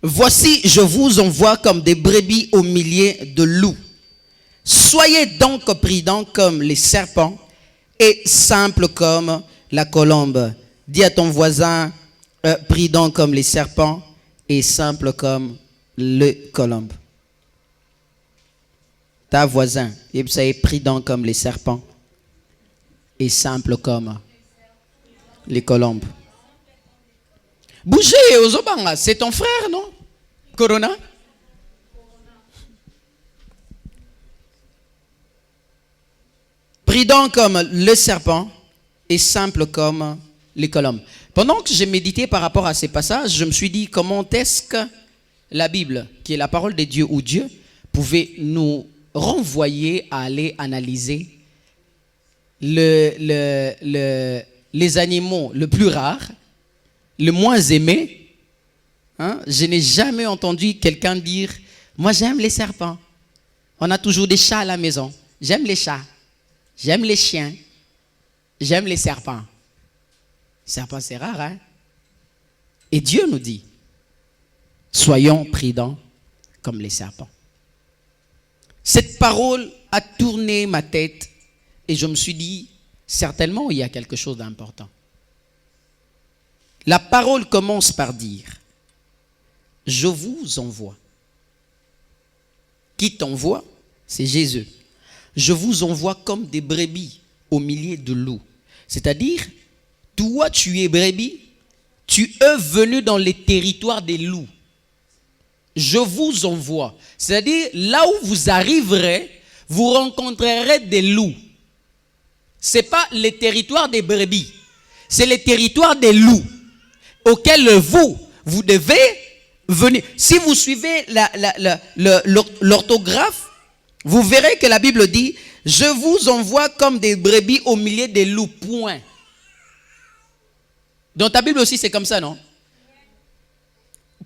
Voici, je vous envoie comme des brebis au milieu de loups. Soyez donc prudents comme les serpents et simples comme la colombe. Dis à ton voisin, prudent comme les serpents et simple comme le colombe. Ta voisin, il est prudent comme les serpents et simple comme les colombes. Bougez, Ozobanga, c'est ton frère, non? Corona? Prudent comme le serpent et simple comme les colombes. Pendant que j'ai médité par rapport à ces passages, je me suis dit comment est-ce que la Bible, qui est la parole de Dieu ou Dieu, pouvait nous renvoyer à aller analyser les animaux le plus rares, le moins aimé. Je n'ai jamais entendu quelqu'un dire « Moi j'aime les serpents. On a toujours des chats à la maison. J'aime les chats. J'aime les chiens. J'aime les serpents. » Serpent, c'est rare, hein? Et Dieu nous dit « Soyons prudents comme les serpents. » Cette parole a tourné ma tête et je me suis dit, certainement il y a quelque chose d'important. La parole commence par dire, je vous envoie. Qui t'envoie? C'est Jésus. Je vous envoie comme des brebis au milieu de loups. C'est-à-dire, toi tu es brebis, tu es venu dans les territoires des loups. Je vous envoie. C'est-à-dire, là où vous arriverez, vous rencontrerez des loups. Ce n'est pas les territoires des brebis. C'est les territoires des loups auxquels vous devez venir. Si vous suivez l'orthographe, vous verrez que la Bible dit « Je vous envoie comme des brebis au milieu des loups. » Point. Dans ta Bible aussi, c'est comme ça, non?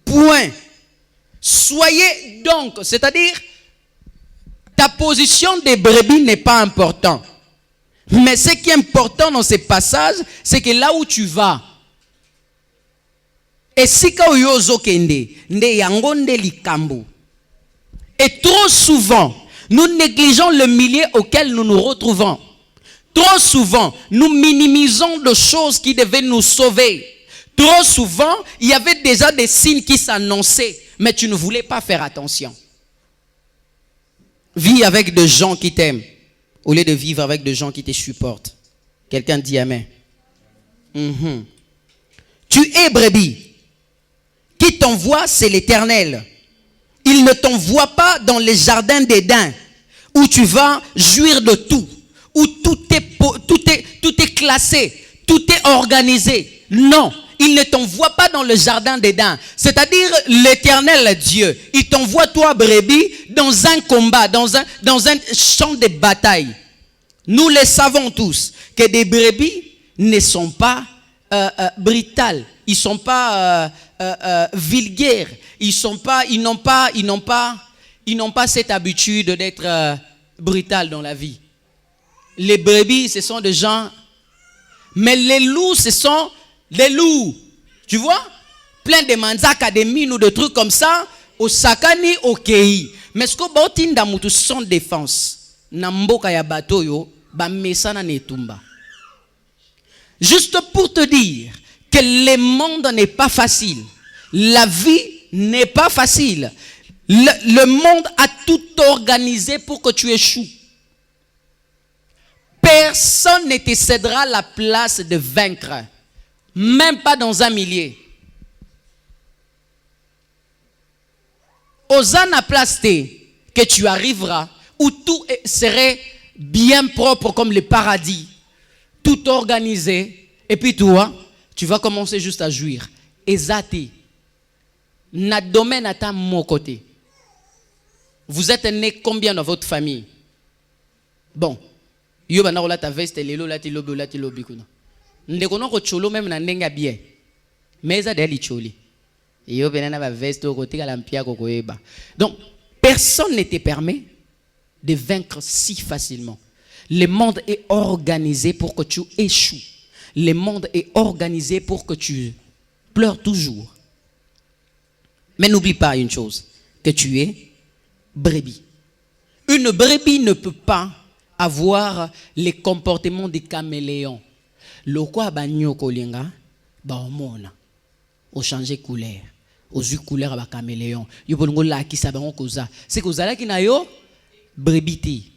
Point. Soyez donc, c'est-à-dire, ta position des brebis n'est pas importante. Mais ce qui est important dans ces passages, c'est que là où tu vas, et trop souvent, nous négligeons le milieu auquel nous nous retrouvons. Trop souvent, nous minimisons des choses qui devaient nous sauver. Trop souvent, il y avait déjà des signes qui s'annonçaient, mais tu ne voulais pas faire attention. Vis avec des gens qui t'aiment, au lieu de vivre avec des gens qui te supportent. Quelqu'un dit amen. Tu es brebis. Qui t'envoie, c'est l'Éternel. Il ne t'envoie pas dans les jardins d'Éden, où tu vas jouir de tout, où tout est classé, tout est organisé. Non. Il ne t'envoie pas dans le jardin d'Éden. C'est-à-dire l'Éternel Dieu. Il t'envoie toi, brebis, dans un combat, dans un champ de bataille. Nous le savons tous que des brebis ne sont pas brutales. Ils ne sont pas vulgaires. Ils n'ont pas cette habitude d'être brutal dans la vie. Les brebis, ce sont des gens. Mais les loups, ce sont les loups, tu vois, plein de manzaka, des mines ou de trucs comme ça, au sakani, au kei. Mais ce que botinda mutu sans défense, namboka ya bato yo, ba mesana netumba. Juste pour te dire que le monde n'est pas facile, la vie n'est pas facile. Le monde a tout organisé pour que tu échoues. Personne ne te cédera la place de vaincre. Même pas dans un millier. Osana place que tu arriveras où tout serait bien propre comme le paradis. Tout organisé. Et puis toi, tu vas commencer juste à jouir. Ezati. Na domaine à ta mon côté. Vous êtes né combien dans votre famille? Bon. Yo bana la ta veste lelo la ti lobi la ti lobi kuna. Ndekono ko cholo même na ndenga bien. Mais ça deli choli. Et yo benana ba veste au côté la mpia ko koeba. Donc personne ne te permet de vaincre si facilement. Le monde est organisé pour que tu échoues. Le monde est organisé pour que tu pleures toujours. Mais n'oublie pas une chose, que tu es brebis. Une brebis ne peut pas avoir les comportements des caméléons. Le quoi banyo kolinga ba omona o changer couleur o zu couleur ba caméléon yo bolongo la ki sa bango koza c'est que ozala ki na yo brebis.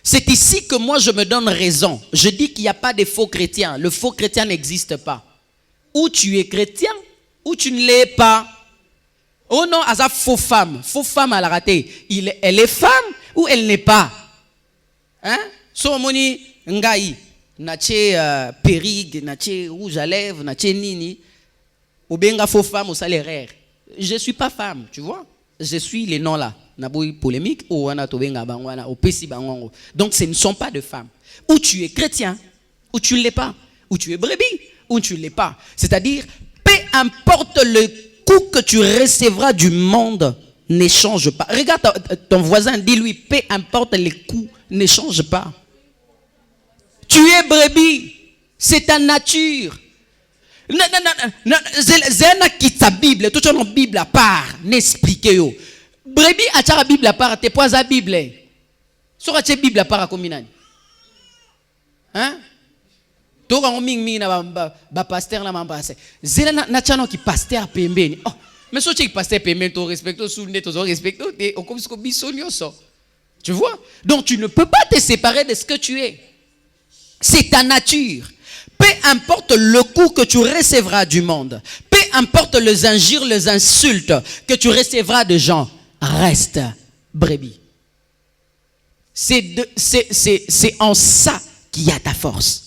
C'est ici que moi je me donne raison. Je dis qu'il n'y a pas de faux chrétiens. Le faux chrétien n'existe pas. Ou tu es chrétien ou tu ne l'es pas. Oh non, à faux femme à la raté. Elle est femme ou elle n'est pas. Hein? So moni ngai nache périg, nache rouge à lèvres, nache nini. Ou benga faux femme au salaire. Je suis pas femme, tu vois? Je suis les noms là. Naboui polémique ou wana to benga bangwana au pesi bangongo. Donc ce ne sont pas de femmes. Ou tu es chrétien ou tu ne l'es pas. Ou tu es brebis ou tu ne l'es pas. C'est-à-dire peu importe le coup que tu recevras du monde, n'échange pas. Regarde ton voisin, dis-lui, peu importe les coups, n'échange pas. Tu es brebis, c'est ta nature. Zena quitte ta Bible, tout la Bible à part, n'expliquez yo. Brebis a la Bible à part, t'es pas la Bible. Sora la Bible à part à combien? Hein? To ka ming na ba pasteur na mambase. Zela na chano ki pasteur pembeni. Oh, mais so tu pasteur pembeni to respecto sous net to respecto et on comme ce que bisonio so. Tu vois? Donc tu ne peux pas te séparer de ce que tu es. C'est ta nature. Peu importe le coup que tu recevras du monde, peu importe les injures, les insultes que tu recevras de gens, reste brebis. C'est en ça qu'il y a ta force.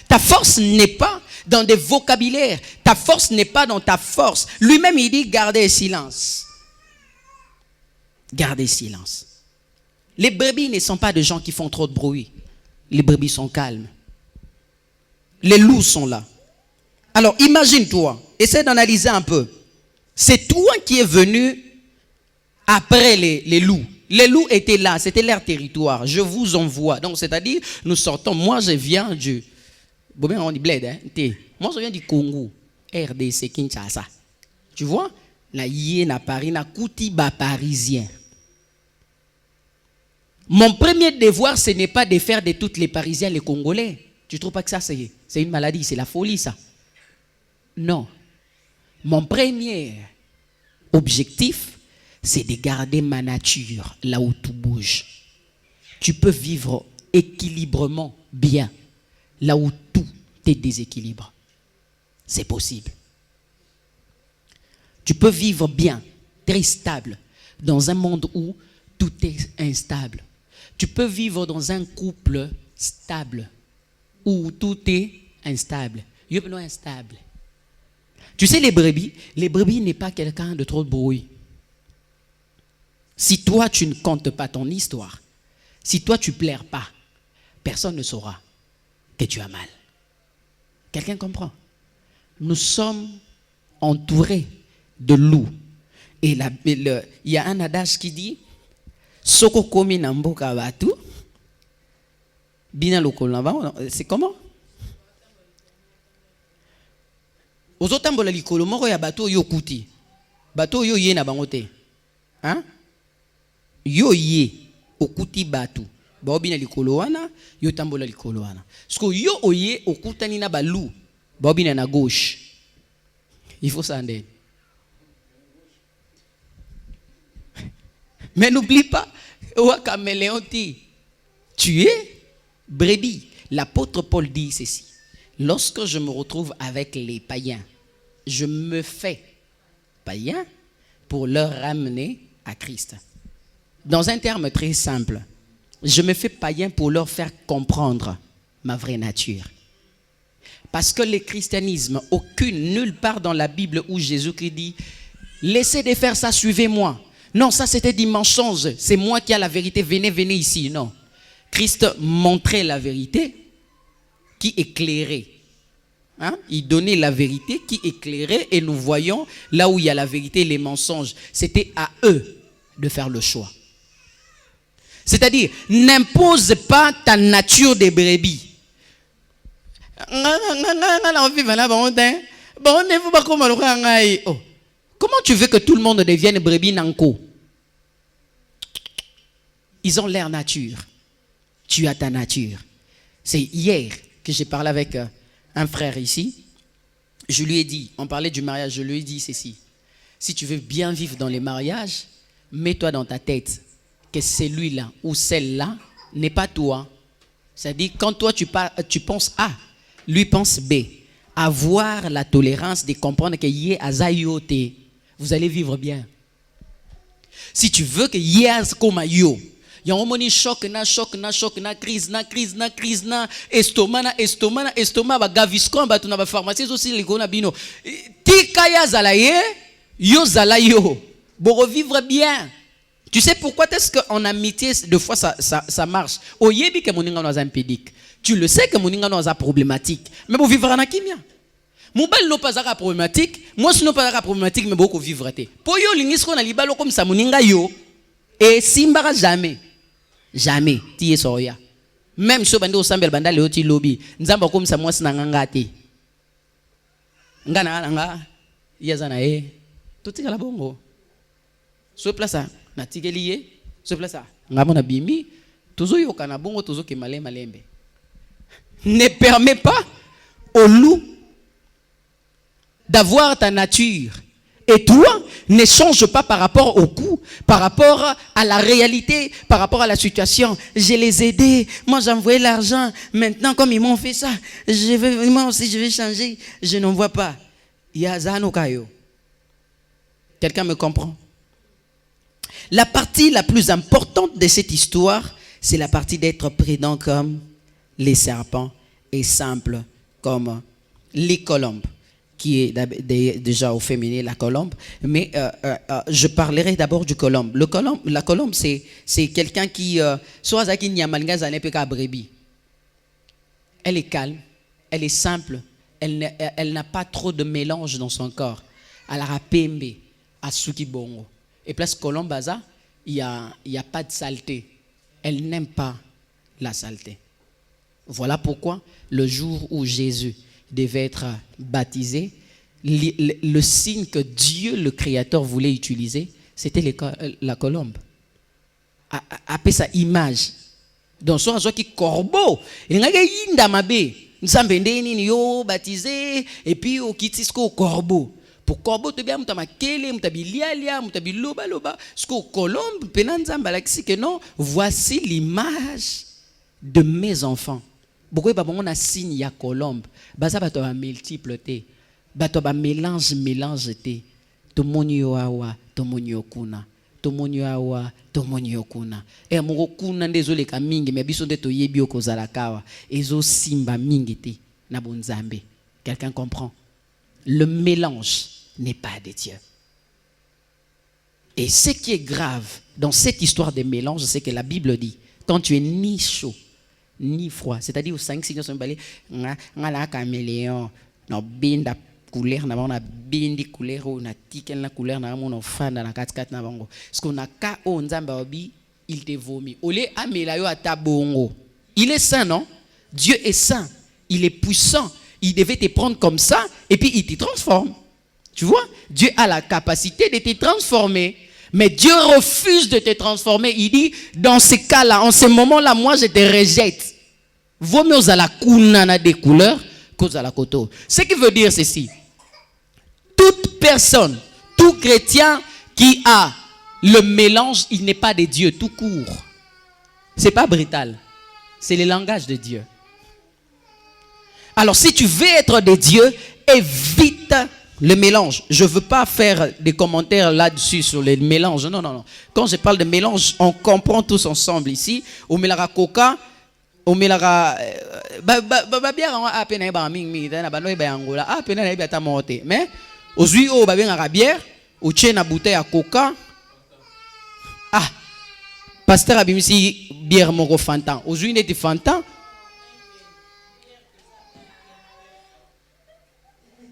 Ta force n'est pas dans des vocabulaires. Ta force n'est pas dans ta force. Lui-même, il dit gardez silence. Gardez silence. Les brebis ne sont pas des gens qui font trop de bruit. Les brebis sont calmes. Les loups sont là. Alors, imagine-toi. Essaie d'analyser un peu. C'est toi qui es venu après les loups. Les loups étaient là. C'était leur territoire. Je vous envoie. Donc, c'est-à-dire, nous sortons. Moi, je viens du... on dit bled, hein? Moi, je viens du Congo, RDC, Kinshasa. Tu vois? La yé na Paris, na kouti ba parisien. Mon premier devoir, ce n'est pas de faire de toutes les Parisiens les Congolais. Tu ne trouves pas que ça, c'est une maladie, c'est la folie, ça? Non. Mon premier objectif, c'est de garder ma nature là où tout bouge. Tu peux vivre équilibrement bien là où tout est déséquilibre. C'est possible. Tu peux vivre bien, très stable, dans un monde où tout est instable. Tu peux vivre dans un couple stable, où tout est instable. Yo non instable. Tu sais les brebis n'est pas quelqu'un de trop de bruit. Si toi tu ne comptes pas ton histoire, si toi tu plaires pas, personne ne saura que tu as mal. Quelqu'un comprend? Nous sommes entourés de loups. Et il y a un adage qui dit Soko komi na mboka batu bina lokolo. C'est comment? Ozotambola likolo moko ya bato yo kuti. Bato yo ye na bango te. Hein? Yo ye okuti batu. Ba bina likolo wana, yo tambola likolo wana. Parce yo oye okutani na balu. Ba bina na gauche. Il faut ça ndé. Mais n'oublie pas, tu es brebis. L'apôtre Paul dit ceci. Lorsque je me retrouve avec les païens, je me fais païen pour leur ramener à Christ. Dans un terme très simple, je me fais païen pour leur faire comprendre ma vraie nature. Parce que le christianisme, nulle part dans la Bible où Jésus-Christ dit « Laissez de faire ça, suivez-moi ». Non, ça c'était du mensonge. C'est moi qui ai la vérité. Venez ici. Non. Christ montrait la vérité qui éclairait. Hein? Il donnait la vérité qui éclairait et nous voyons là où il y a la vérité et les mensonges. C'était à eux de faire le choix. C'est-à-dire, n'impose pas ta nature de brebis. Comment tu veux que tout le monde devienne brebis nanko? Ils ont leur nature. Tu as ta nature. C'est hier que j'ai parlé avec un frère ici. Je lui ai dit, on parlait du mariage, je lui ai dit ceci. Si tu veux bien vivre dans les mariages, mets-toi dans ta tête que celui-là ou celle-là n'est pas toi. C'est-à-dire, quand toi tu penses A, lui pense B. Avoir la tolérance de comprendre que yé azayote, vous allez vivre bien. Si tu veux que yé comme yo, il y a un moment choc, na crise, estomac, ba gaviscon, ba tu na ba pharmacie aussi les gona bino. Tika ya zalaye, yo zalayo, pour revivre bien. Tu sais pourquoi est-ce qu'en amitié, deux fois ça marche? Au yebi que mon inga nous a impédique. Tu le sais que mon inga nous a problématique. Mais pour vivre en akimia. Mon bel n'a pas problématique. Moi, ce n'est pas problématique, mais beaucoup vivre. Pour yo, l'ingis qu'on a libalo comme ça, mon inga yo. Et simbara jamais. Jamais. Tiye soya. Même si on sambel banda le oti lobby. Nzamba comme ça, moi, c'est n'angate. Ngana, yazana tout est à la bongo. So place na tigeliye so place ngamo na bimi toujours yokana bongo toujours ke malembe ne permet pas au loup d'avoir ta nature et toi ne change pas par rapport au coup, par rapport à la réalité, par rapport à la situation. Je les ai aidés, moi j'ai envoyé l'argent, maintenant comme ils m'ont fait ça, moi aussi je vais changer, je n'en vois pas. Yazano kayo. Quelqu'un me comprend? La partie la plus importante de cette histoire, c'est la partie d'être prudent comme les serpents et simple comme les colombes, qui est déjà au féminin la colombe. Mais je parlerai d'abord du colombe. La colombe, c'est quelqu'un qui soit qui n'y a malgaze n'est pas brebis. Elle est calme, elle est simple, elle n'a pas trop de mélange dans son corps. Elle a pembe, à suki bongo. Et place Colombaza, il n'y a pas de saleté. Elle n'aime pas la saleté. Voilà pourquoi le jour où Jésus devait être baptisé, le signe que Dieu, le Créateur, voulait utiliser, c'était la colombe. Appelez ça image. Donc, soit qui corbeau, il y a une mabe, nous sommes baptisé, et puis au kitisco corbeau. Pour corbeau te bien mutama kele mutabi lialia mutabi loba loba sko colombe penanzamba laxi que non, voici l'image de mes enfants. Pourquoi pas on a signe ya colombe baza bato ba multiple te bato ba mélange te to monyo awa to monyo kuna to monyo awa to monyo kuna e moko kuna ndezole ka mingi mais biso nde to yebi okozala kawa ezo simba mingi te na bonzambe. Quelqu'un comprend? Le mélange n'est pas de Dieu. Et ce qui est grave dans cette histoire de mélange, c'est que la Bible dit, quand tu es ni chaud, ni froid, c'est-à-dire aux 5 signes, on a caméléon, on binda couleur, on a bindi couleur, on a tiken la couleur, on a fan dans la 4-4 na bango. Ce qu'on a ka o nzamba obi, il te vomit. Olé amelayo ata bongo. Il est saint, non? Dieu est saint. Il est puissant. Il devait te prendre comme ça et puis il te transforme. Tu vois, Dieu a la capacité de te transformer. Mais Dieu refuse de te transformer. Il dit, dans ce cas-là, en ce moment-là, moi, je te rejette. Vaut mieux à la couleur des couleurs qu'à la coteau. Ce qui veut dire ceci. Toute personne, tout chrétien qui a le mélange, il n'est pas de Dieu tout court. Ce n'est pas brutal. C'est le langage de Dieu. Alors, si tu veux être de Dieu, évite le mélange. Je ne veux pas faire des commentaires là-dessus sur les mélanges. Non, non, non. Quand je parle de mélange, on comprend tous ensemble ici. On met la coca, on met la bière à peine à ming à peine à monter. Mais aujourd'hui, on va bien à la bière, on tient la bouteille à coca. Ah, pasteur Abimisi bière mon fantan. Aujourd'hui, il est fantan.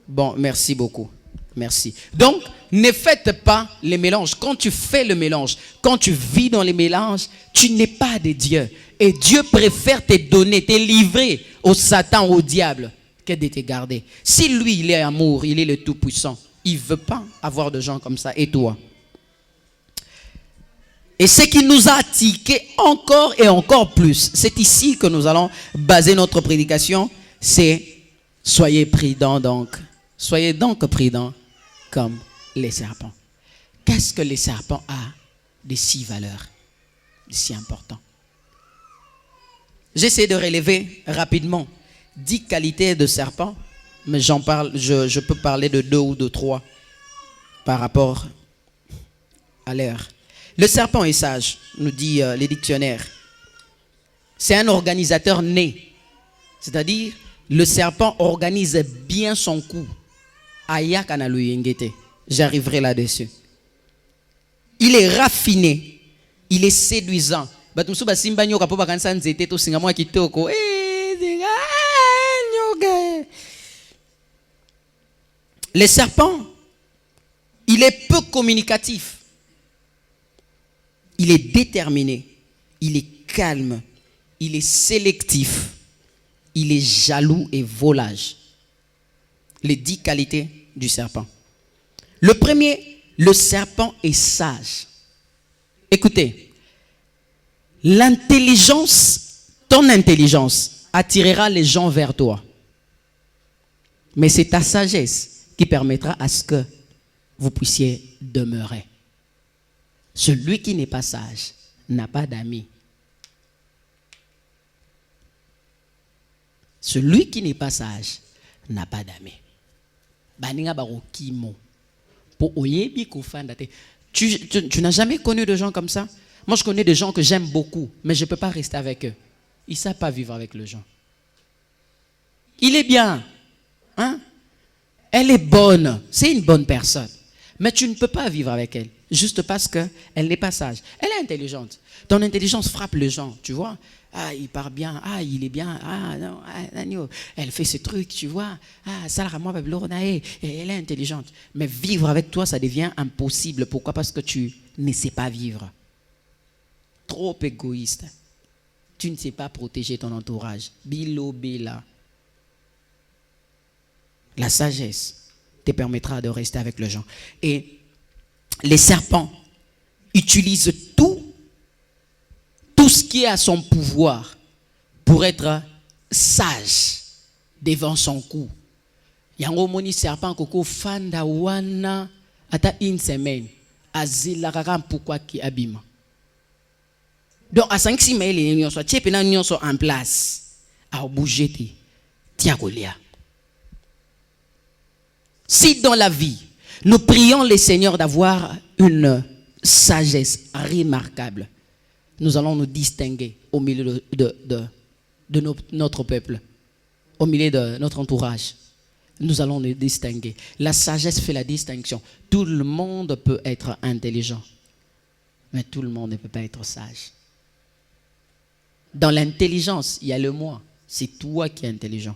Bon, merci beaucoup. Merci. Donc, ne faites pas les mélanges. Quand tu fais le mélange, quand tu vis dans les mélanges, tu n'es pas de Dieu. Et Dieu préfère te donner, te livrer au Satan, au diable, que de te garder. Si lui, il est amour, il est le Tout-Puissant, Il ne veut pas avoir de gens comme ça. Et toi? Et ce qui nous a tiqué encore et encore plus, c'est ici que nous allons baser notre prédication, c'est soyez prudents donc. Soyez donc prudents comme les serpents. Qu'est-ce que les serpents ont de si valeur, de si important? J'essaie de relever rapidement 10 qualités de serpents, mais je peux parler de 2 ou de 3 par rapport à l'heure. Le serpent est sage, nous dit les dictionnaires. C'est un organisateur né. C'est-à-dire, le serpent organise bien son coup. J'arriverai là-dessus. Il est raffiné. Il est séduisant. Le serpent, il est peu communicatif. Il est déterminé, il est calme, il est sélectif, il est jaloux et volage. Les 10 qualités du serpent. Le premier, le serpent est sage. Écoutez, ton intelligence attirera les gens vers toi. Mais c'est ta sagesse qui permettra à ce que vous puissiez demeurer. Celui qui n'est pas sage n'a pas d'amis. Celui qui n'est pas sage n'a pas d'amis. Tu n'as jamais connu de gens comme ça? Moi, je connais des gens que j'aime beaucoup, mais je ne peux pas rester avec eux. Ils ne savent pas vivre avec les gens. Il est bien. Hein? Elle est bonne. C'est une bonne personne. Mais tu ne peux pas vivre avec elle. Juste parce qu'elle n'est pas sage. Elle est intelligente. Ton intelligence frappe les gens, tu vois. Ah, il part bien. Ah, il est bien. Ah, non. Ah, elle fait ce truc, tu vois. Ah, ça la moi, elle est intelligente. Mais vivre avec toi, ça devient impossible. Pourquoi? Parce que tu ne sais pas vivre. Trop égoïste. Tu ne sais pas protéger ton entourage. Bilo, bila. La sagesse te permettra de rester avec les gens. Et les serpents utilisent tout ce qui est à son pouvoir pour être sage devant son cou. Yango moni serpent koko fanda wana ata une semaine azila kaka pourquoi qui abima. Donc à 5 6 mai les nyons so tchepena nyons so en place à bouger ti tiakolia. Si dans la vie nous prions les seigneurs d'avoir une sagesse remarquable, nous allons nous distinguer au milieu de notre peuple, au milieu de notre entourage. Nous allons nous distinguer. La sagesse fait la distinction. Tout le monde peut être intelligent, mais tout le monde ne peut pas être sage. Dans l'intelligence, il y a le moi. C'est toi qui es intelligent.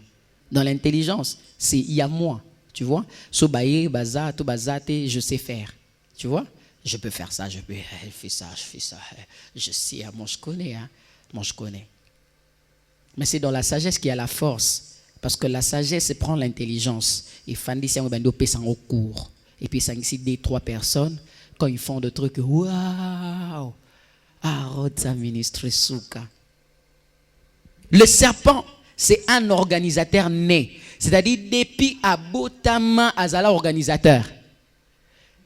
Dans l'intelligence, il y a moi. Tu vois, je sais faire. Tu vois, je peux faire ça, je fais ça. Je sais, moi je connais. Moi je connais. Mais c'est dans la sagesse qu'il y a la force. Parce que la sagesse prend l'intelligence. Et au cours. Et puis ça ici 2-3 personnes, quand ils font des trucs, waouh! Le serpent, c'est un organisateur né. C'est-à-dire, depuis Abotama Azala organisateur.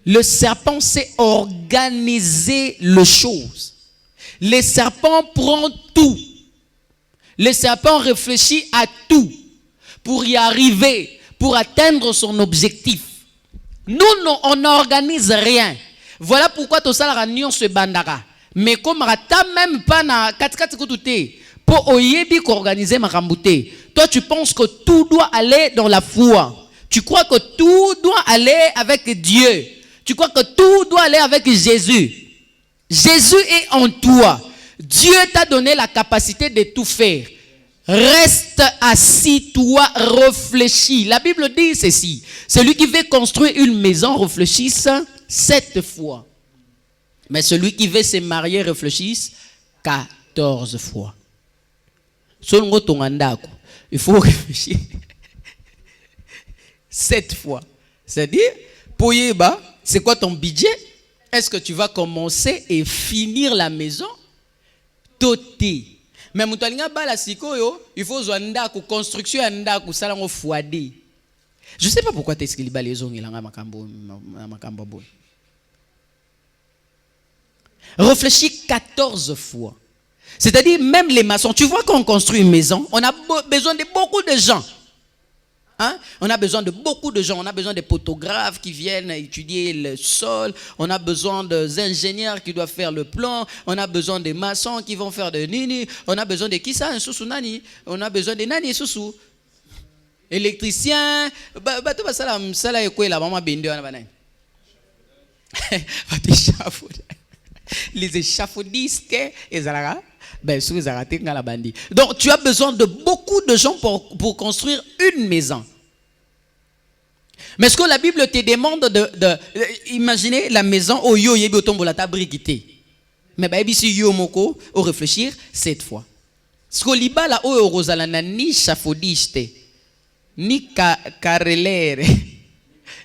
Le serpent sait organiser les choses. Le serpent prend tout. Le serpent réfléchit à tout pour y arriver, pour atteindre son objectif. Nous, on n'organise rien. Voilà pourquoi tout ça, la réunion se bandara. Mais comme rata même pas na katikati kutute pour oyebi organiser ma rambouté. Toi, tu penses que tout doit aller dans la foi. Tu crois que tout doit aller avec Dieu. Tu crois que tout doit aller avec Jésus. Jésus est en toi. Dieu t'a donné la capacité de tout faire. Reste assis, toi, réfléchis. La Bible dit ceci. Celui qui veut construire une maison réfléchisse 7 fois. Mais celui qui veut se marier réfléchisse 14 fois. Il faut réfléchir 7 fois. C'est-à-dire, Poyeba, c'est quoi ton budget? Est-ce que tu vas commencer et finir la maison? Toti. Mais mutalinga bala sikoyo, il faut zwanda ku construction anda ku sala ngo fwade. Je sais pas pourquoi t'es skili bala ezongi langa makambo boy. Réfléchis 14 fois. C'est-à-dire même les maçons, tu vois quand on construit une maison, on a besoin de beaucoup de gens. Hein? On a besoin de beaucoup de gens. On a besoin de photographes qui viennent étudier le sol. On a besoin des ingénieurs qui doivent faire le plan. On a besoin des maçons qui vont faire de nini. On a besoin de qui ça? Un sousou nani. On a besoin de nani sousou. Électricien. Les échafaudistes. Donc tu as besoin de beaucoup de gens pour construire une maison. Mais ce que la Bible te demande de imaginer la maison au yo yebi otombo la tabrikité. Mais bah si yo moko au réfléchir cette fois. Ce que liba la o rosala na ni échafaudiste ni carrelere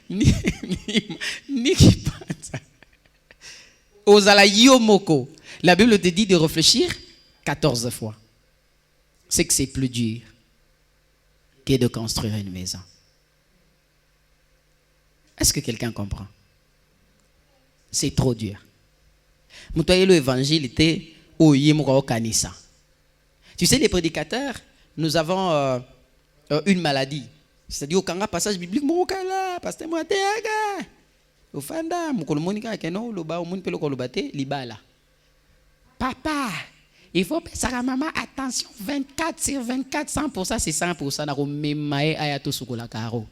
ni qui pense. Ozala yo moko. La Bible te dit de réfléchir 14 fois. C'est que c'est plus dur que de construire une maison. Est-ce que quelqu'un comprend? C'est trop dur. Moutoye l'évangile était au Yemoko Kanisa. Tu sais, les prédicateurs, nous avons une maladie. C'est-à-dire, au Kanga, passage biblique, Moukala, pasteur Mouateaga. Au Fanda, Moukolomonika, Keno, Loba, Moun Pelo Kolobate, Libala. Papa, il faut penser à maman, attention, 24 sur 24, 100%, c'est 100%. N'a même ayato sukola karo.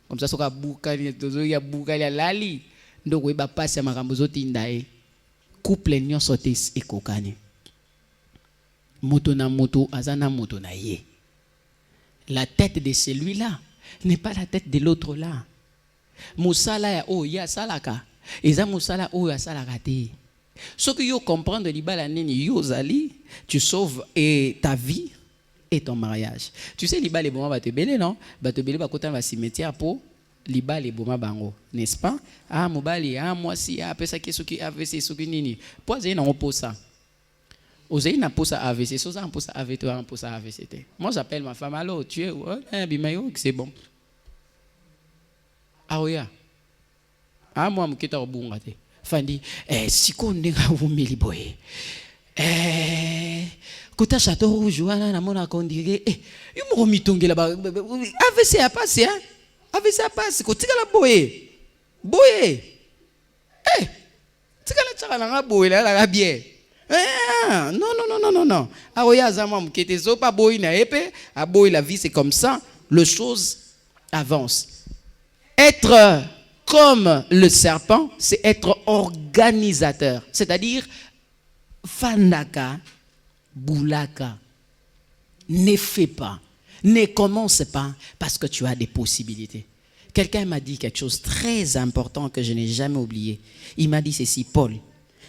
Comme ça, soka boukali, ya boukali ya lali. Donc, oui, bah, passe à ma rambozote indae. Couple nyon sotes et kokane. Moto na moto, azana moto na ye. La tête de celui-là n'est pas la tête de l'autre là. Moussala ya o ya salaka. Eza moussala o ya salaka te. Ce que yo comprendre libala nini yo zali, tu sauves et ta vie et ton mariage. Tu sais libala les boma ba te belé non? Ba te belé ba kota ba cimetière pour libala les boma bango, n'est-ce pas? Ah mobali, ah moi si ah pesa ki soki AVC soki nini. Poise na oposa. Osei na posa AVC, so ça en posa AVC, toi en posa AVC. Moi j'appelle ma femme allô, tu es où? Bimayo, c'est bon. Ah oui. Ah moi mkita obunga te. Fandi, si qu'on est à vous miliboye, kota château rouge, na mona kondiré, il m'a remis ton gars là-bas. AVC a passé, hein? AVC a passé, kota la boye, boye, tika la tchaka la boye là, la bien. Non. Ah oui, azama mkete zo pas boye na épée, à boye la vie c'est comme ça, les choses avancent. Être comme le serpent, c'est être organisateur. C'est-à-dire, fandaka, boulaka, ne fais pas, ne commence pas parce que tu as des possibilités. Quelqu'un m'a dit quelque chose de très important que je n'ai jamais oublié. Il m'a dit ceci, Paul,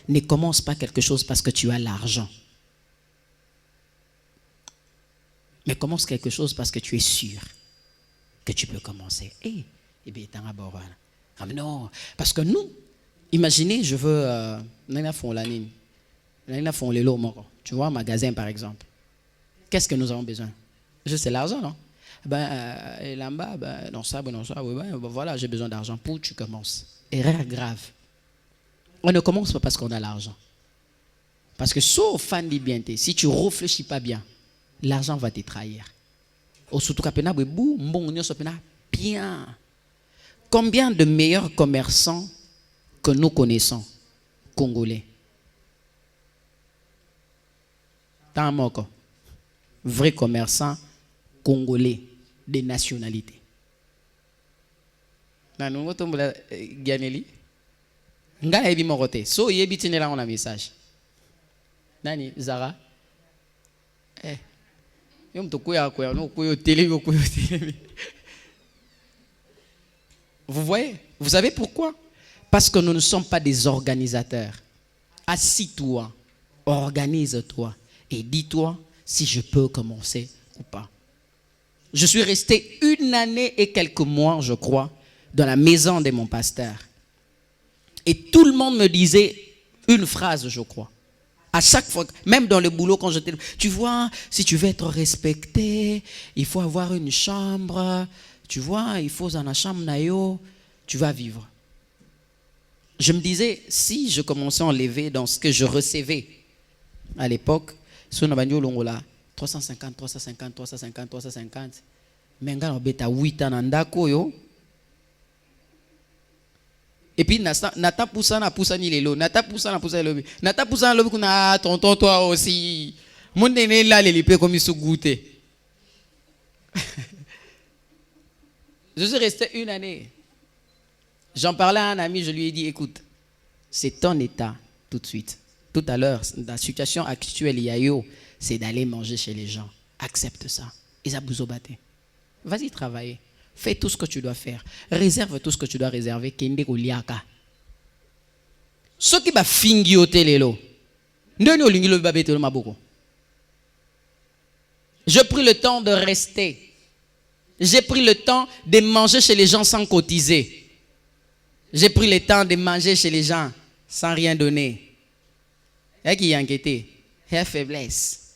ne commence pas quelque chose parce que tu as l'argent. Mais commence quelque chose parce que tu es sûr que tu peux commencer. Eh bien, t'en as besoin. Ah non, parce que nous, imaginez, je veux, tu vois, un magasin par exemple. Qu'est-ce que nous avons besoin? Juste l'argent, non? Là-bas, non, voilà, j'ai besoin d'argent pour tu commences. Erreur grave. On ne commence pas parce qu'on a l'argent. Parce que sauf fan bien, si tu ne réfléchis pas bien, l'argent va te trahir. Surtout quand bien. Combien de meilleurs commerçants que nous connaissons, congolais? Tamoko, vrai commerçant congolais de nationalité. Nanu tombola Ganeli. Nga ebi morote. So yebi tinela on a message. Nani Zara? Yom to kuya no kuyo télé kuyo télé. Vous voyez? Vous savez pourquoi? Parce que nous ne sommes pas des organisateurs. Assis-toi, organise-toi et dis-toi si je peux commencer ou pas. Je suis resté 1 année et quelques mois, je crois, dans la maison de mon pasteur. Et tout le monde me disait une phrase, je crois. À chaque fois, même dans le boulot, quand j'étais... Tu vois, si tu veux être respecté, il faut avoir une chambre. Tu vois, il faut dans la chambre, nayo, tu vas vivre. Je me disais, si je commençais à enlever dans ce que je recevais à l'époque, sur Nabanyo Longola, 350, 350, 350, 350, mais on a 8 ans dans yo. Et puis, nata poussa na poussa ni lelo, nata poussa na poussa lelo, nata poussa na lelo kuna tonton toi aussi. Mon nene là les lipé comme il se goûtait. Je suis resté une année. J'en parlais à un ami, je lui ai dit, écoute, c'est ton état tout de suite. Tout à l'heure, la situation actuelle, Yayo, c'est d'aller manger chez les gens. Accepte ça. Isabouzobate. Vas-y travailler. Fais tout ce que tu dois faire. Réserve tout ce que tu dois réserver. Kende koliaka. Ce qui va fingi au télélo. J'ai pris le temps de rester. J'ai pris le temps de manger chez les gens sans cotiser. J'ai pris le temps de manger chez les gens sans rien donner. Et qui est inquiété? Et faiblesse.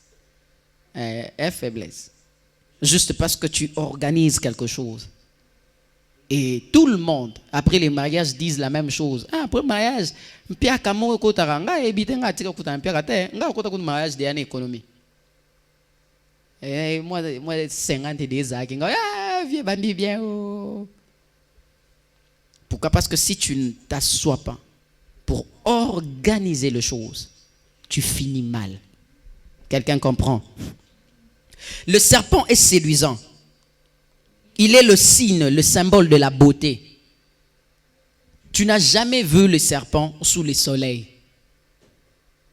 Et faiblesse. Juste parce que tu organises quelque chose. Et tout le monde, après les mariages, disent la même chose. Ah, après le mariage, Pia Kamo Kotaranga, et Bitenga Tika Kutan Piakate, nga Kota mariage de économie. Et moi, 50 des ans, ah, viens bandit bien. Oh. Pourquoi? Parce que si tu ne t'assois pas pour organiser les choses, tu finis mal. Quelqu'un comprend? Le serpent est séduisant. Il est le signe, le symbole de la beauté. Tu n'as jamais vu le serpent sous le soleil.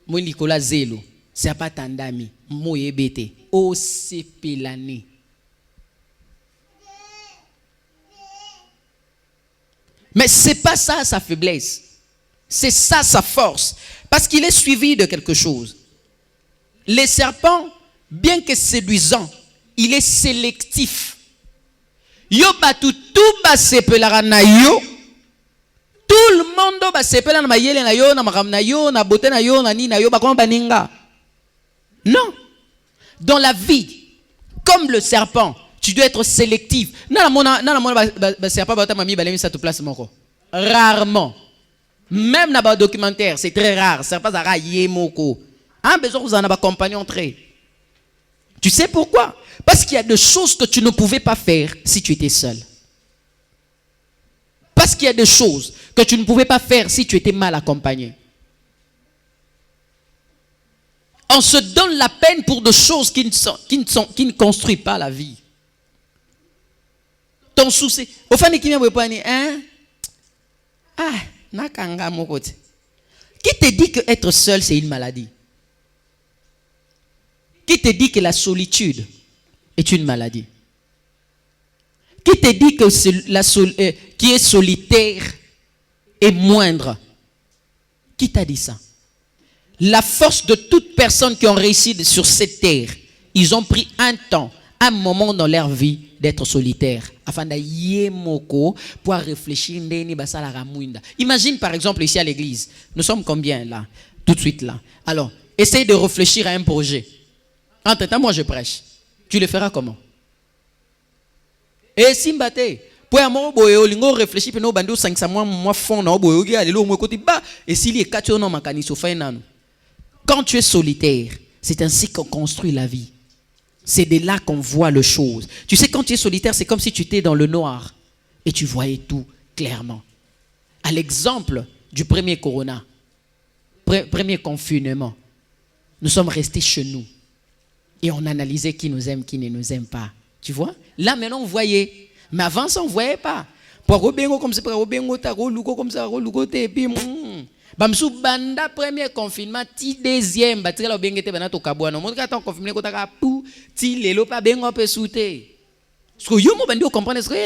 Moi, Nicolas Zelo, c'est pas tandami. Moi, ebete. Oh, c'est pelane. Mais c'est pas ça sa faiblesse. C'est ça sa force. Parce qu'il est suivi de quelque chose. Les serpents, bien que séduisant, il est sélectif. Yo batu tout ba sepelara na yo. Tout le monde ba sepela na mayele na yo, na makam na yo, na beauté na yo, na ni na yo, ba comment baninga. Non. Dans la vie, comme le serpent, tu dois être sélectif. Serpent ba mami ba lemi sa tout place moko. Rarement. Même dans le documentaire, c'est très rare. Serpent zara yemoko. Un besoin vous en avez compagnon très. Tu sais pourquoi? Parce qu'il y a des choses que tu ne pouvais pas faire si tu étais seul. Parce qu'il y a des choses que tu ne pouvais pas faire si tu étais mal accompagné. On se donne la peine pour des choses qui ne construisent pas la vie. Ton souci. Au fin de qui hein? Ah, nakanga mokote. Qui te dit que être seul c'est une maladie? Qui te dit que la solitude est une maladie? Qui te dit que qui est solitaire est moindre? Qui t'a dit ça? La force de toutes personnes qui ont réussi sur cette terre, ils ont pris un temps, un moment dans leur vie d'être solitaires. Afin d'yemoko pour réfléchir. Imagine par exemple ici à l'église, nous sommes combien là? Tout de suite là. Alors, essaye de réfléchir à un projet. Entre-temps, moi je prêche. Tu le feras comment? Et si mbate, pour moi boyo lingo réfléchir pe no bando 500 mois fond na boyo gi alelo mo côté ba et s'il est 4 no makaniso fa nanu. Quand tu es solitaire, c'est ainsi qu'on construit la vie. C'est de là qu'on voit les choses. Tu sais, quand tu es solitaire, c'est comme si tu étais dans le noir et tu voyais tout clairement. À l'exemple du premier corona, premier confinement, nous sommes restés chez nous. Et on analysait qui nous aime, qui ne nous aime pas. Tu vois? Là, maintenant, on voyait. Mais avant ça, on ne voyait pas. Pour Robengo comme ça, pour Robengo, comme ça, et puis, Bamsou banda premier confinement, ti deuxième, batira la bengete bana to kabwana. Mon quand confinement ko taka pou, ti lelo pa bengo pe souté. Parce que yo mo bandi o comprendre ce que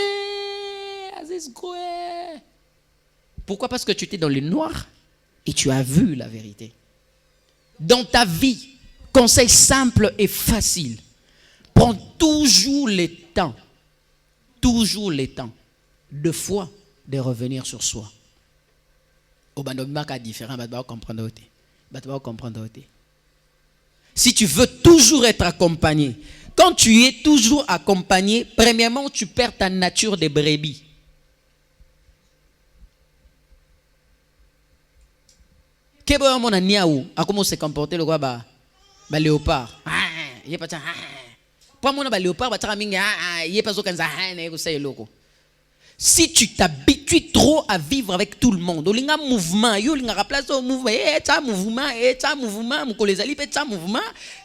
pourquoi? Parce que tu étais dans le noir et tu as vu la vérité. Dans ta vie, conseil simple et facile. Prends toujours le temps de foi de revenir sur soi. Au bandomaka différent, tu vas comprendre. Si tu veux toujours être accompagné, quand tu es toujours accompagné, premièrement, tu perds ta nature de brebis. Qu'est-ce que niaou a comment se comporter le ba léopard. Il pas pour moi ba léopard ba tara mingi il pas zokanza ne ko say loko. Si tu t'habitues trop à vivre avec tout le monde, olinga mouvement, yo linga place au mouvement, ta mouvement, mko les ali pe ta mouvement,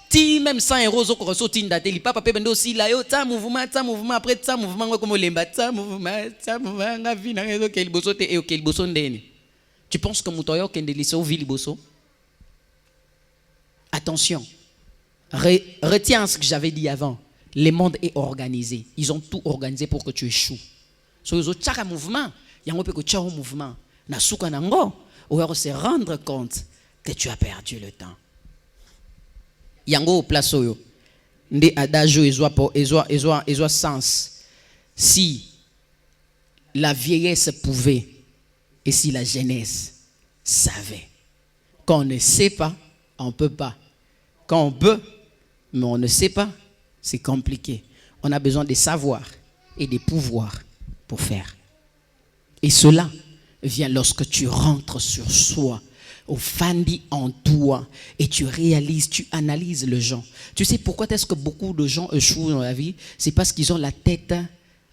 ti même 100 € zo ko so tinda te li papa pe bendo si la yo ta mouvement après ta mouvement comme lemba ta mouvement nga vi na zo ke liboso te e ke liboso ndeni. Tu penses que Moutoyo Kendeliso vit Liboso? Attention. Retiens ce que j'avais dit avant. Le monde est organisé. Ils ont tout organisé pour que tu échoues. So ils ont chaque mouvement. Il y a un peu que tu as un mouvement. Nasuka nango. Ou alors se rendre compte que tu as perdu le temps. Yango place yo. Nde adagio ezwa sens. Si la vieillesse pouvait. Et si la jeunesse savait, quand on ne sait pas, on ne peut pas. Quand on peut, mais on ne sait pas, c'est compliqué. On a besoin de savoir et de pouvoir pour faire. Et cela vient lorsque tu rentres sur soi, au fandi en toi, et tu réalises, tu analyses le gens. Tu sais pourquoi est-ce que beaucoup de gens échouent dans la vie? C'est parce qu'ils ont la tête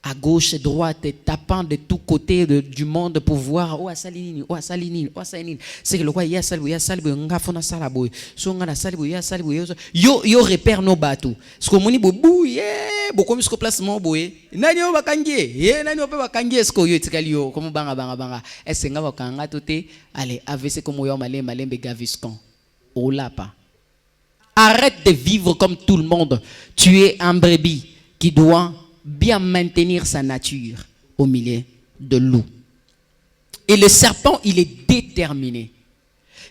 à gauche, à droite, tapant de tous côtés du monde pour voir oh asalinini, oh asalinini, oh asalinini. C'est que le roi ya salbu nga fona salaboy. So nga na salbu ya salbu yo repère nos bateaux. Ce que moni bobu beaucoup mis ko place mo boy. Nani o bakangie? Nani o pe bakangie ce que yo etikali yo comme banga. Est-ce nga bakanga toté allez AVC comme yo malembe gaviscon. Oh là pas. Arrête de vivre comme tout le monde. Tu es un brebis qui doit bien maintenir sa nature au milieu de loup. Et le serpent, il est déterminé.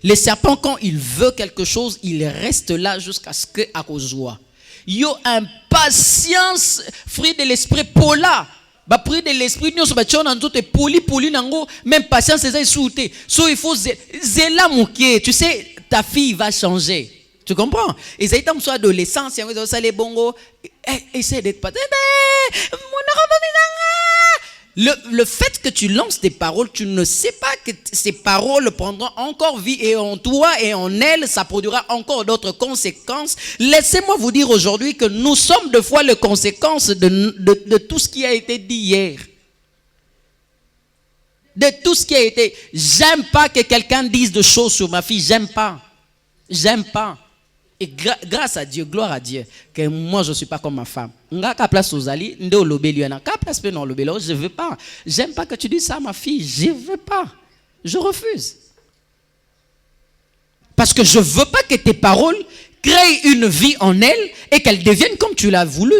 Le serpent, quand il veut quelque chose, il reste là jusqu'à ce que à joie. Yo impatience, fruit de l'esprit pola. Ba fruit de l'esprit nous ba chona nzote poli nango même patience c'est souté. So il faut zela mouké. Tu sais ta fille va changer. Tu comprends? Et ça est soit adolescence, ça les bongo, essaie d'être pas. Le fait que tu lances des paroles, tu ne sais pas que ces paroles prendront encore vie et en toi et en elle, ça produira encore d'autres conséquences. Laissez-moi vous dire aujourd'hui que nous sommes de fois les conséquences de tout ce qui a été dit hier. De tout ce qui a été. J'aime pas que quelqu'un dise des choses sur ma fille, j'aime pas. Et grâce à Dieu, gloire à Dieu, que moi je ne suis pas comme ma femme. Je place aux alliés, je ne veux pas. J'aime pas que tu dises ça à ma fille, je ne veux pas. Je refuse. Parce que je ne veux pas que tes paroles créent une vie en elle et qu'elle devienne comme tu l'as voulu.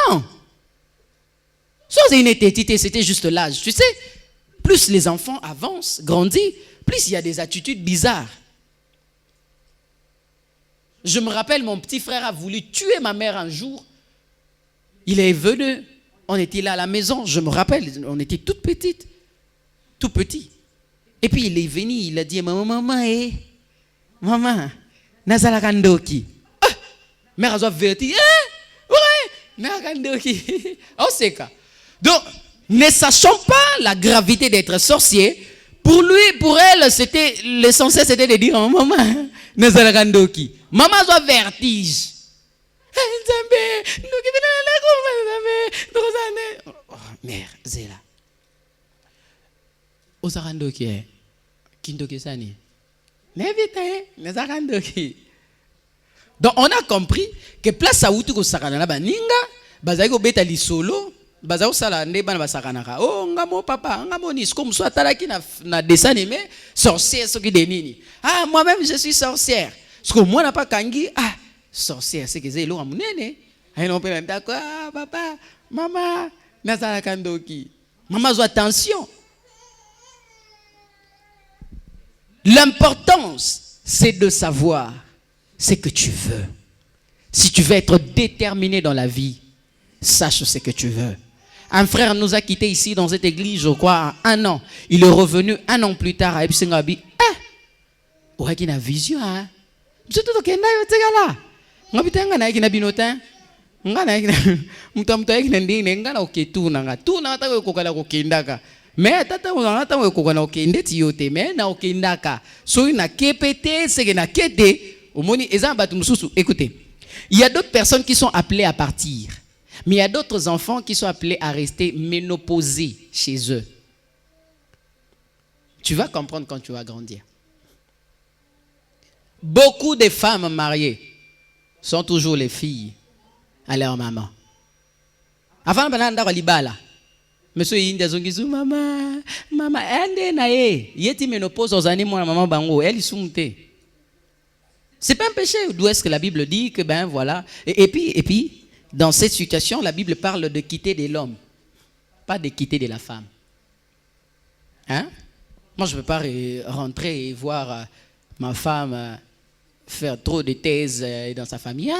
Non. Sans une tétité, c'était juste l'âge, tu sais. Plus les enfants avancent, grandissent, plus il y a des attitudes bizarres. Je me rappelle, mon petit frère a voulu tuer ma mère un jour. Il est venu, on était là à la maison, je me rappelle, on était toutes petites, tout petit. Et puis il est venu, il a dit, maman, nazala kandoki. Mère a verti, ouais, mère kandoki. Oh c'est quoi. Donc, ne sachant pas la gravité d'être sorcier, pour lui, pour elle, c'était l'essentiel, c'était de dire maman, nazala kandoki. Maman a vertige. Oh, mère, Zéla. Osakandoki, kindoki sani. Donc on a compris que place à outu ko sakana na baninga, bazali ko beta lisolo. Bazao sala nde bana basakanaka oh ngamo papa ngamo ni comme soit talaki na dessin animé sorcière ce qui dénini ah moi-même je suis sorcière parce que moi n'a pas kangi ah sorcière c'est que c'est lo amunene ai non pe d'accord papa maman nazala kandoki maman zo attention. L'importance c'est de savoir ce que tu veux. Si tu veux être déterminé dans la vie, sache ce que tu veux. Un frère nous a quittés ici dans cette église, je crois, à 1 an. Il est revenu 1 an plus tard à Epsingabi. On a une vision. Je te dis là. On a une binotin. On a une mais tata unata we kokana okende tiyote mais na okendaka so na kepete c'est na kete omoni eza batu mususu. Écoutez, il y a d'autres personnes qui sont appelées à partir, mais il y a d'autres enfants qui sont appelés à rester ménopausés chez eux. Tu vas comprendre quand tu vas grandir. Beaucoup de femmes mariées sont toujours les filles à leur maman. Avant bananda walibala. Monsieur India zongizu mama ende na yeti ménopause aux années moi maman bango elle sumte. C'est pas un péché. D'où est-ce que la Bible dit que ben voilà et puis dans cette situation la Bible parle de quitter de l'homme, pas de quitter de la femme. Hein? Moi je ne peux pas rentrer et voir ma femme faire trop de thèses dans sa famille.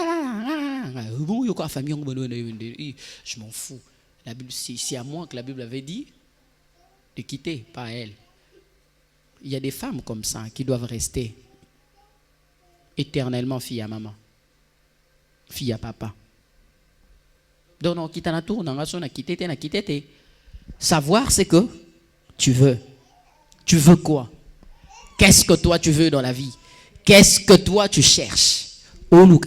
Je m'en fous. La Bible, c'est à moi que la Bible avait dit de quitter, pas à elle. Il y a des femmes comme ça qui doivent rester éternellement fille à maman, fille à papa. Donc, on quitte la tour, on a quitté. Savoir, c'est que tu veux. Tu veux quoi? Qu'est-ce que toi tu veux dans la vie? Qu'est-ce que toi tu cherches? Le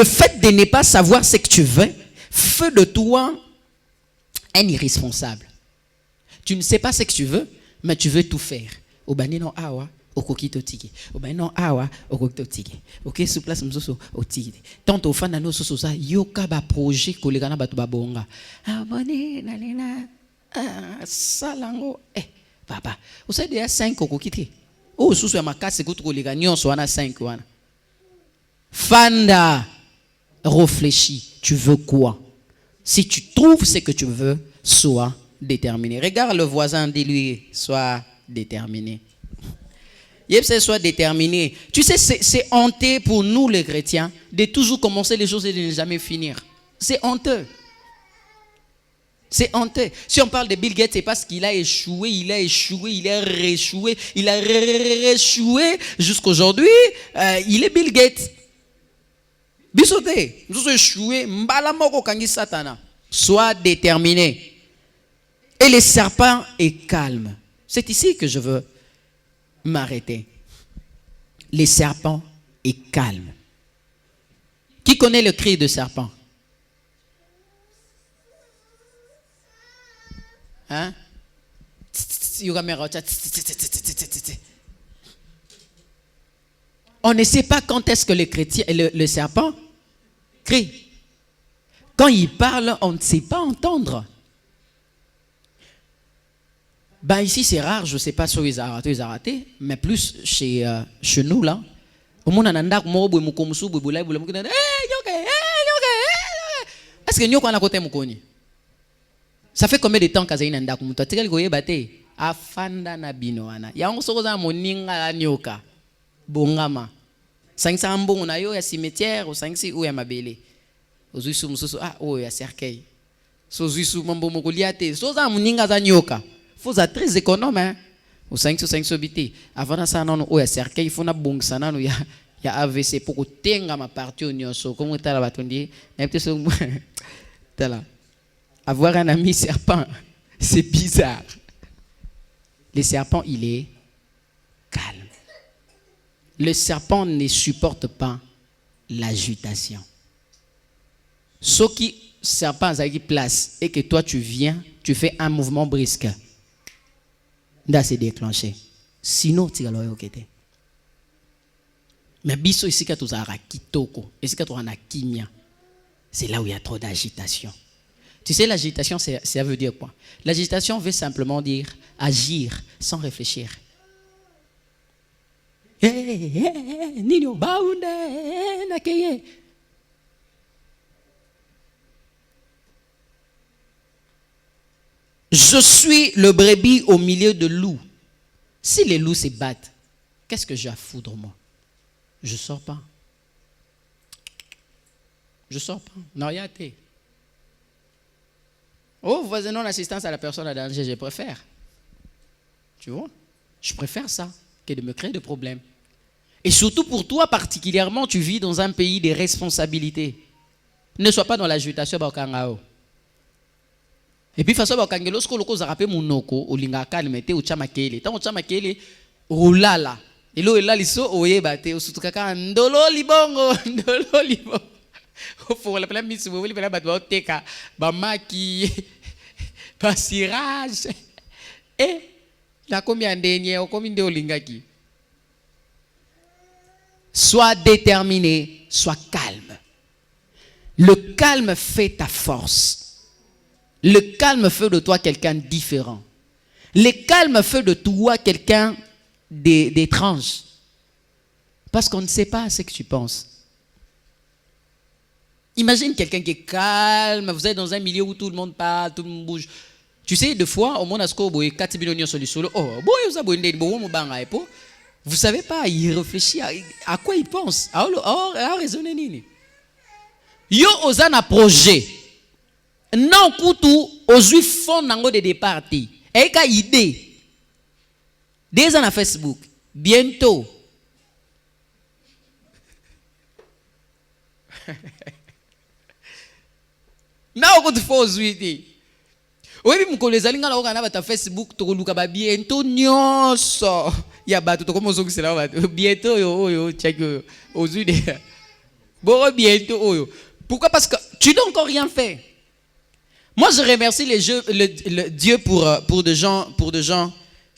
fait de ne pas savoir ce que tu veux fait de toi un irresponsable. Tu ne sais pas ce que tu veux, mais tu veux tout faire. Obanino awa, okokito tiki. Obanino awa, okokito tiki. Ok, sous place mzoso otiki. Tant au fan nano sososa yoka ba projet kolegana batu babonga. Abone nalena salango papa. Vous savez déjà 5 okokiti. Oh sous ya makase kutu kolega nyonso wana 5 wana. Fanda, réfléchis. Tu veux quoi? Si tu trouves ce que tu veux, sois déterminé. Regarde le voisin, dis-lui, sois déterminé. Sois déterminé. Tu sais, c'est honteux pour nous les chrétiens de toujours commencer les choses et de ne jamais finir. C'est honteux. C'est honteux. Si on parle de Bill Gates, c'est parce qu'il a échoué, il a rééchoué, il a rééchoué jusqu'aujourd'hui. Il est Bill Gates. Bisoté, nous échoué, mbalamoko kangi satana. Sois déterminé. Et le serpent est calme. C'est ici que je veux m'arrêter. Le serpent est calme. Qui connaît le cri de serpent? Hein? On ne sait pas quand est-ce que le serpent crie. Quand il parle, on ne sait pas entendre. Ben ici c'est rare, je ne sais pas si ils ont raté, mais plus chez nous là. Est-ce que nous avons côté mukoni? Ça fait combien de temps que vous avez un tigel goye bate afanda na binoana. Ya on sokoza moninga la nyoka. Bongama. 500 mbongo na yo ya cimetière ou 500 ou ya mabele. Ozuisu mususu o ya cercueil. So zuisu mambo mokoliate. So za moninga za nyoka. Faut être très économe hein. Ou 500 biti. Avant ça non o ya cercueil, il faut na bongsa nanu ya AVC pour tenga ma partie au nyonso. Comme tu as batondi, avoir un ami serpent, c'est bizarre. Le serpent, il est calme. Le serpent ne supporte pas l'agitation. Ce qui serpent a qui place et que toi tu viens, tu fais un mouvement brusque. Là c'est déclenché. Sinon tu vas le rejeter. Mais biso ici quand tu as kitoko, ici quand tu as kimia, c'est là où il y a trop d'agitation. Tu sais, l'agitation, ça veut dire quoi? L'agitation veut simplement dire agir sans réfléchir. Je suis le brebis au milieu de loups. Si les loups se battent, qu'est-ce que j'ai à foutre moi? Je ne sors pas. Je sors pas. Non, rien été. Oh, voisin non-assistance à la personne à danger, je préfère. Tu vois? Je préfère ça que de me créer de problèmes. Et surtout pour toi particulièrement, tu vis dans un pays de responsabilités. Ne sois pas dans l'agitation. Et puis, façon, lorsque le cause a rappelé mon noko, ou l'ingaka, le mette, ou chamakele. Tant ou chamakele, ou lala. Et là, il so, oye, bate, ou sutukaka, ndolo libongo, ndolo libongo. Faut la pleine mise, vous voulez la battre, teka, bamaki, passirage. Et, la combien d'enniers, ou combien de olingaki. Sois déterminé, sois calme. Le calme fait ta force. Le calme fait de toi quelqu'un de différent. Le calme fait de toi quelqu'un d'étrange. Parce qu'on ne sait pas ce que tu penses. Imagine quelqu'un qui est calme, vous êtes dans un milieu où tout le monde parle, tout le monde bouge. Tu sais, des fois, au monde, vous ne savez pas, il réfléchit à quoi il pense. À raisonner nini. Yo osa na projet. Non kutu ozui fond nango de départ. Et ka idée. Des ans à Facebook. Bientôt. Non kutu fond ozui. Oui, mais les alinga la ta Facebook to luka ba bientôt nyonso. Ya ba to comme ozo c'est là bientôt yo check ozui de. Bon bientôt yo. Pourquoi? Parce que tu n'as encore rien fait. Moi, je remercie le Dieu pour des gens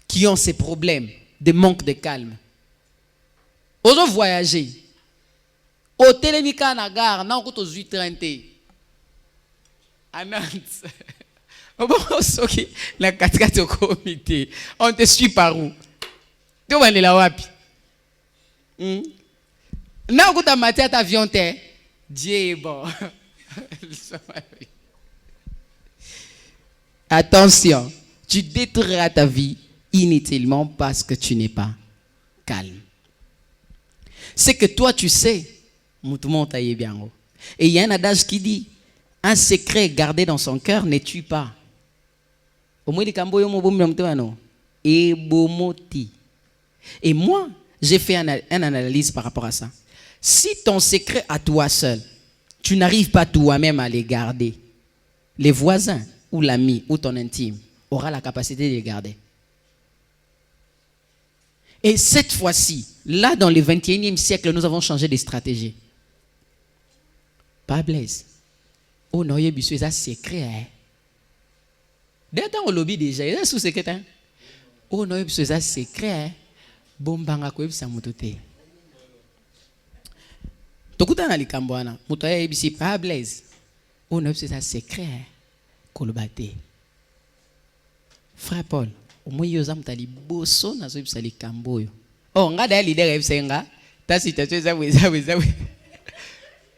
qui ont ces problèmes de manque de calme. Osons voyager. Au Télémika na gare, na ko to 8:30. À Nantes. La 4x4 au comité. On te suit par où? Tu vas aller là wapi? Na ko ta matière ta avion te. Dieu est bon. Attention, tu détruiras ta vie inutilement parce que tu n'es pas calme. C'est que toi tu sais, et il y a un adage qui dit, un secret gardé dans son cœur ne tue pas. Et moi, j'ai fait une analyse par rapport à ça. Si ton secret à toi seul, tu n'arrives pas toi-même à les garder, les voisins ou l'ami ou ton intime aura la capacité de les garder. Et cette fois-ci, là dans le 21e siècle, nous avons changé de stratégie. Pas Blaise. Oh non, il y a un secret. Dès que on lobby déjà, il y a un sous-secret. Oh non, il y a un secret. Bon, banga quoi, ça m'a tout. Tokuta na likambo wana muto ya ebisi pa Blaise on c'est un secret kolobate frère Paul omoyoza mutali boso na zo ebisa likambo yo oh ngada ya leader ebisenga ta situation za weza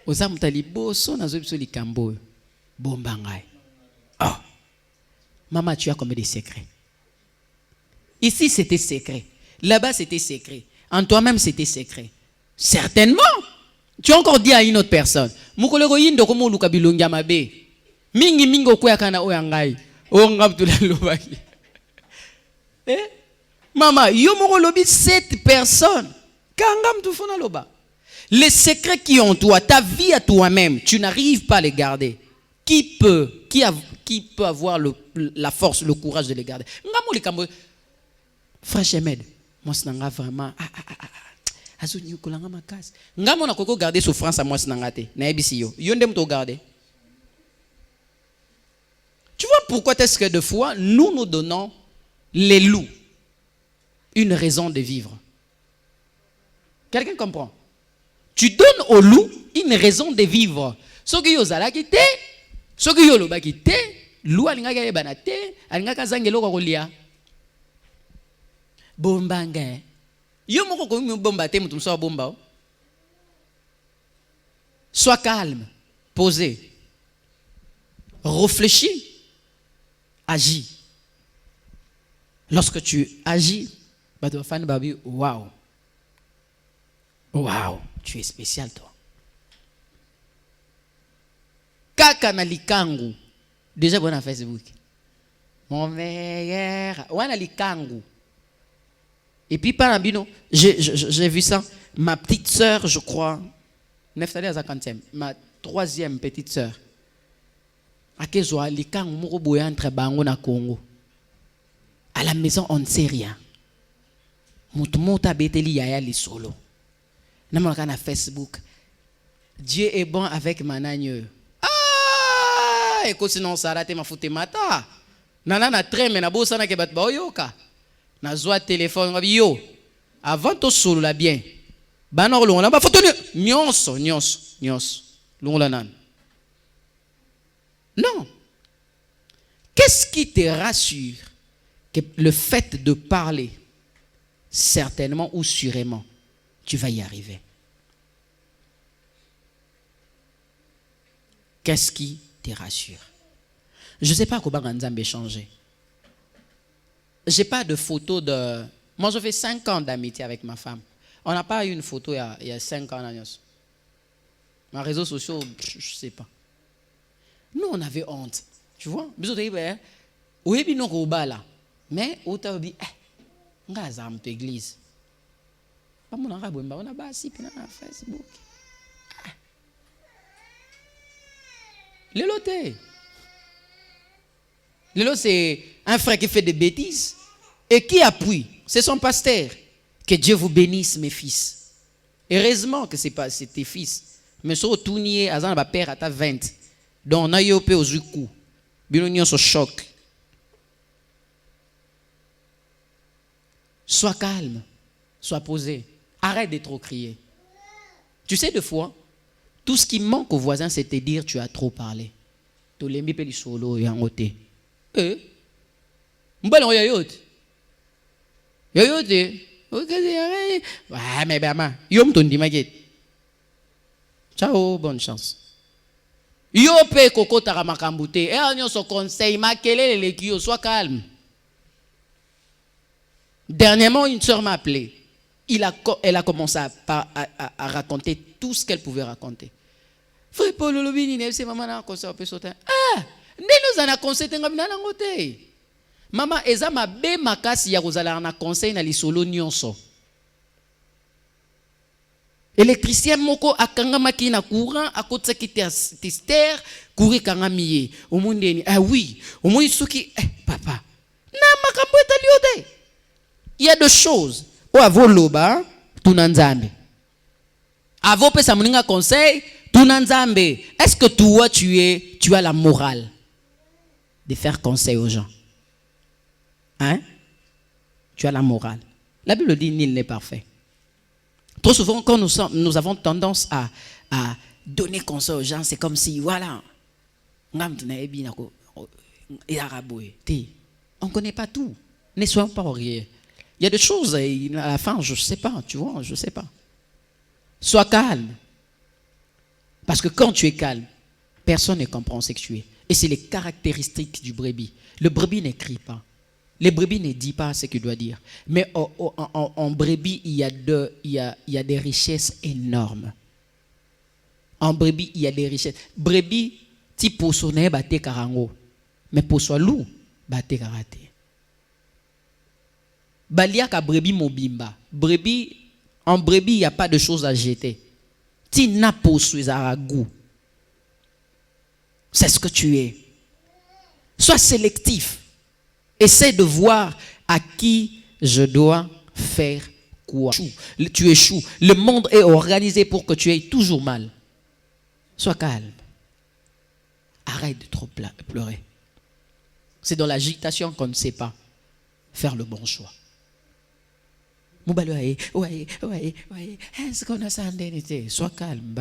oza mutali boso na zo ebisa likambo yo bomba ngai oh maman tu as combien de secrets ici c'était secret là-bas c'était secret en toi-même c'était secret certainement. Tu as encore dit à une autre personne, Mukolego yindo komo luka bilongia mabe. Mingi mingo kwa kana oyangai. O ngabtula lobaki. Maman, yo moko lobi cette personne. Kangam tu fona loba. Les secrets qui ont toi, ta vie à toi-même, tu n'arrives pas à les garder. Qui peut avoir la force, le courage de les garder? Ngamo likambo. Frère Chemed, moi c'est vraiment Ngamo na koko garder souffrance à moi sinangate na ebisi yo yonde mto garder. Tu vois pourquoi est-ce que de fois nous donnons les loups une raison de vivre? Quelqu'un comprend? Tu donnes aux loups une raison de vivre. Ce que yo zalaki te, ce que yo lobaki te, loup alingaka yebana te, alingaka zangelo ko kolia. Bombanga. Yo moko ko bomba te mutum so bomba. Sois calme, posé. Réfléchis, agis. Lorsque tu agis, waouh. Waouh, tu es spécial toi. kaka na likangu. Déjà bon à Facebook. Mon meilleur, wana likangu. Et puis par bino, j'ai vu ça. Ma petite sœur, je crois, Neftali à 50e, ma troisième petite sœur. Akezwa likangu moko boya entre bango na Congo. À la maison, on ne sait rien. Mouta beteli yaya li solo. Namaka na Facebook. Dieu est bon avec Managneux. Ah, écoute sinon ça rate ma foute mata. Nana na treme na bosa na kebat ba oyoka. Na zoa téléphone yo. Avant to solo la bien. Banor lo na ba photo nyonso. Longola nan. Non. Qu'est-ce qui te rassure que le fait de parler certainement ou sûrement tu vas y arriver? Qu'est-ce qui te rassure? Je ne sais pas comment Nzambe changer. Je n'ai pas de photo de... Moi, je fais 5 ans d'amitié avec ma femme. On n'a pas eu une photo il y a 5 ans. Mes réseaux sociaux, je ne sais pas. Nous, on avait honte. Tu vois? Oui, nous là. Mais, on t'a dit, on a une église. On a Facebook. Lélo, c'est un frère qui fait des bêtises. Et qui appuie? C'est son pasteur. Que Dieu vous bénisse, mes fils. Heureusement que c'est tes fils. Mais si tu es un père à ta 20, donc on a eu au Zuku. Bien, on choc. Sois calme. Sois posé. Arrête de trop crier. Tu sais, des fois, tout ce qui manque aux voisins, c'est de dire tu as trop parlé. Tu l'aimes bien solo et en côté. M'ballon yayote. Yayote. Ouais, mais maman, yom ton di maget. Ciao, bonne chance. Yo pe koko taramakamboute. Et on se conseille, ma kele les kio, sois calme. Dernièrement, une soeur m'a appelé. Elle a commencé à raconter tout ce qu'elle pouvait raconter. Frère Paul Lobini, c'est maman a conseillé un peu sauter. Ah, nous en a conseillé un peu. Maman, eza ma be makasi ya kozala na conseil na lisolo nyonso. Électricien moko akanga maki na courant akotsa ki tester courir kanga miye. Omundeni, ah oui, omuni suki papa. Na makambo etaliote. Il y a deux choses. O avoloba tunanzambe. Avo pesa muninga conseil tunanzambe. Est-ce que toi tu as la morale de faire conseil aux gens? Hein? Tu as la morale. La Bible dit nul n'est parfait. Trop souvent, quand nous avons tendance à donner conseil aux gens, c'est comme si, voilà, on ne connaît pas tout. Ne soyons pas oriés. Il y a des choses, à la fin, je ne sais pas, tu vois, je ne sais pas. Sois calme. Parce que quand tu es calme, personne ne comprend ce que tu es. Et c'est les caractéristiques du brebis. Le brebis n'écrit pas. Les brebis ne disent pas ce qu'il doit dire. Mais en brebis, il y a des richesses énormes. En brebis, il y a des richesses. Brebis, ti posone bate karango. Mais poso loup, bate karate. Balia ka brebis mobimba. Brebis, en brebis, il n'y a pas de choses à jeter. Ti na poso zaragou. C'est ce que tu es. Sois sélectif. Essaie de voir à qui je dois faire quoi. Tu échoues. Le monde est organisé pour que tu aies toujours mal. Sois calme. Arrête de trop pleurer. C'est dans l'agitation qu'on ne sait pas faire le bon choix. Est-ce qu'on a ça en dénité? Sois calme.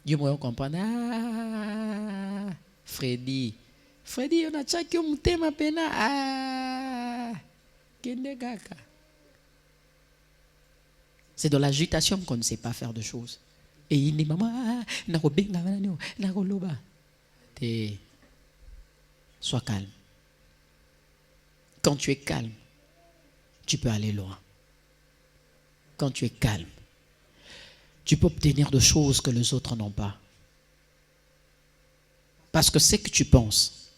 Dieu m'a compris. Ah, Freddy, on a tchaki au mutema pena. Ah, kende kaka. C'est dans l'agitation qu'on ne sait pas faire de choses. Et il dit maman, sois calme. Quand tu es calme, tu peux aller loin. Quand tu es calme. tu peux obtenir des choses que les autres n'ont pas. Parce que ce que tu penses,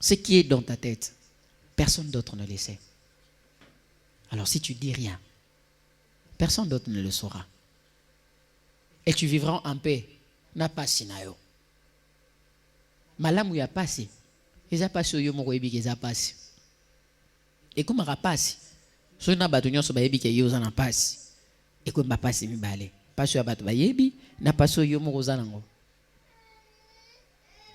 ce qui est dans ta tête, personne d'autre ne le sait. Alors si tu dis rien, personne d'autre ne le saura. Et tu vivras en paix. Na pasi na yo. Malamu ya pasi. Eza pasi oyo moko yebi ke eza pasi. Et comme rapasi, so na bato nyonso ba yebi ke yo za na pasi. Et comme ba pasi mibale. Pasi ya bato ba yebi na pasi oyo moko za nango.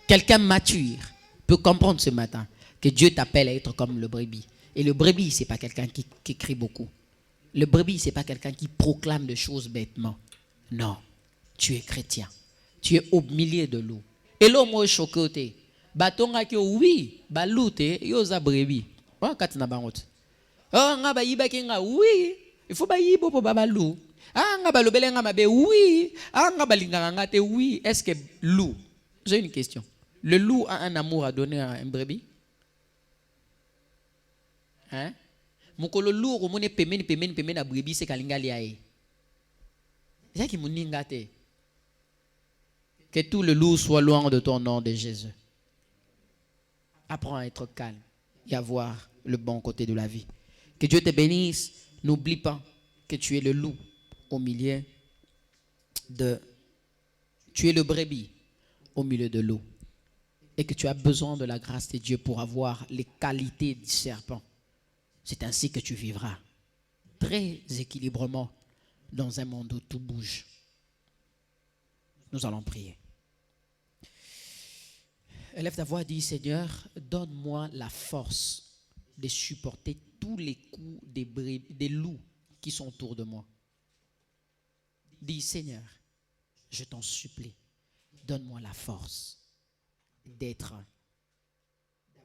Quelqu'un mature peut comprendre ce matin que Dieu t'appelle à être comme le brebis. Et le brebis, ce n'est pas quelqu'un qui crie beaucoup. Le brebis, ce n'est pas quelqu'un qui proclame des choses bêtement. Non, tu es chrétien. Tu es au milieu de loups. Et l'homme est choqué. Batonga que oui, baloute, yoza brebis. Pas quand na bangot. Oh, nga ba yiba kenga oui, il faut ba yibo po babalou. Ah, nga ba lobele nga mabe oui. Ah, nga ba linga nga te oui. Est-ce que loup? J'ai une question. Le loup a un amour à donner à un brebis? Hein? Mukolo loup au mone pemen à brebis c'est kalinga liae. C'est qui muningate. Que tout le loup soit loin de ton nom de Jésus. Apprends à être calme et à voir le bon côté de la vie. Que Dieu te bénisse. N'oublie pas que tu es le loup au milieu de... Tu es le brebis au milieu de l'eau. Et que tu as besoin de la grâce de Dieu pour avoir les qualités du serpent. C'est ainsi que tu vivras très équilibrement dans un monde où tout bouge. Nous allons prier. Élève ta voix et dis, Seigneur, donne-moi la force de supporter tous les coups des loups qui sont autour de moi. Dis, Seigneur, je t'en supplie, donne-moi la force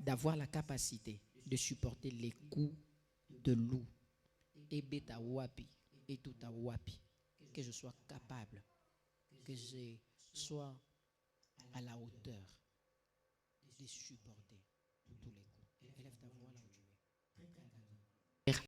d'avoir la capacité de supporter les coups de loup. Et beta wapi, et tout à wapi. Que je sois capable, que je sois à la hauteur de supporter tous les coups. Élève ta voix là où tu es.